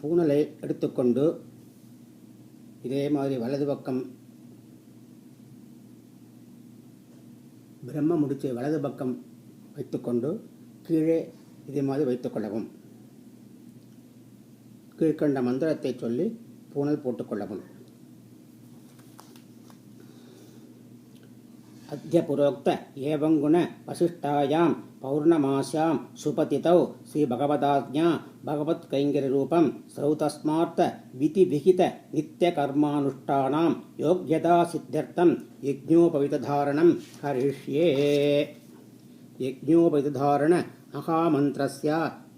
பூணலை எடுத்துக்கொண்டு இதே மாதிரி வலது பக்கம் பிரம்ம முடிச்சு வலது பக்கம் வைத்துக்கொண்டு கீழே இதே மாதிரி வைத்துக்கொள்ளவும். கீழ்கண்ட மந்திரத்தை சொல்லி பூணல் போட்டுக்கொள்ளவும். अद्य पुरोक्त एवं गुण वसिष्ठायां पौर्णमास्यां सुपतितौ श्रीभगवदाज्ञा भगवत्कैङ्कर्यरूपं श्रौतस्मार्थ विधिविहित नित्यकर्मानुष्ठानां योग्यता सिद्ध्यर्थं यज्ञोपवीतधारणं करिष्ये. यज्ञोपवीतधारण महामन्त्रस्य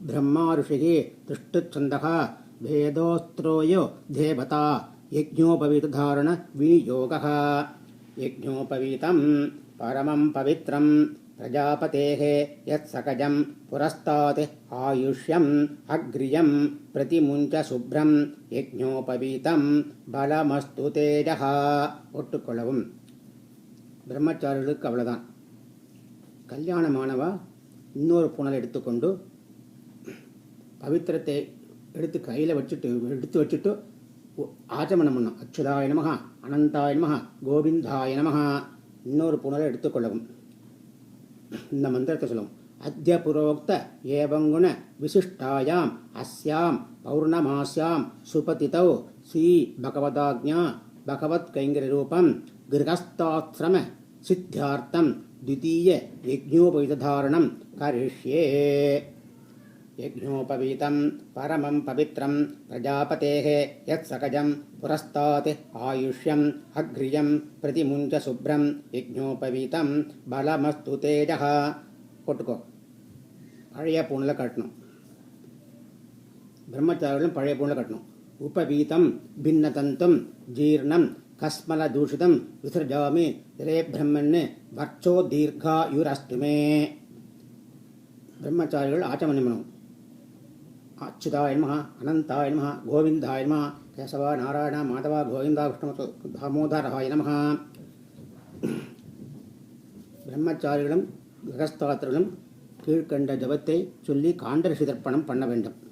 ब्रह्मा ऋषिः तिष्ठच्छन्दः भेदोस्त्रोयो देवता यज्ञोपवीतधारण विनियोगः. यज्ञोपवीतं परमं पवित्रं प्रजापतेः यत्सकजं पुरस्तात् आयुष्यम् अग्र्यं प्रतिमुञ्च शुभ्रं यज्ञोपवीतं बलमस्तु तेजः. ஒட்டுக்கொள்ளவும். பிரம்மச்சாரிகளுக்கு அவ்வளோதான். கல்யாணமானவா இன்னொரு புனல் எடுத்துக்கொண்டு பவித்திரத்தை எடுத்து கையில் எடுத்து வச்சுட்டு ஆச்சமனம் பண்ணும். அச்சுதாய நமஹ, அனந்தாய நமஹ, கோவிந்தாய நமஹ. இன்னொரு புனலை எடுத்துக்கொள்ளவும். இந்த மந்திரத்தை சொல்லும். அத்ய புரோக்த ஏவங்குண விசிஷ்டாயாம் அஸ்யாம் பௌர்ணமாஸ்யாம் சுபதிதௌ ஸ்ரீ பகவதாக்ஞா பகவத் கைங்கரூபம் கிரகஸ்தாசிரம சித்தியார்த்தம் द्वितीय यज्ञोपवीतधारणं करिष्ये. यज्ञोपवीतं परमं पवित्रं प्रजापतेः यत्सकजं पुरस्तात् आयुष्यम् अग्र्यं प्रतिमुञ्च शुभ्रं यज्ञोपवीतं बलमस्तु तेजः. போட்டுக்கோ. பழைய பூணில் கட்டணும். பிரம்மச்சாரிகளும் பழைய பூணில் கட்டணும். உபவீதம் பின்னதந்தும் ஜீர்ணம் கஸ்மலதூஷிதம் விசர்ஜாமி திரே பிரம்மன் வர்ச்சோ தீர்காயுரஸ்துமே. பிரம்மச்சாரிகள் ஆச்சமனம் பண்ணும். அச்சுதாய நமஹ, அனந்தாய நமஹ, கோவிந்தாய நமஹ, கேசவா நாராயண மாதவா கோவிந்தா கிருஷ்ண தாமோதராய நமஹ. பிரம்மச்சாரிகளும் கிரகஸ்தாத்திரர்களும் கீழ்கண்ட ஜபத்தை சொல்லி காண்டரிஷி தர்ப்பணம் பண்ண வேண்டும்.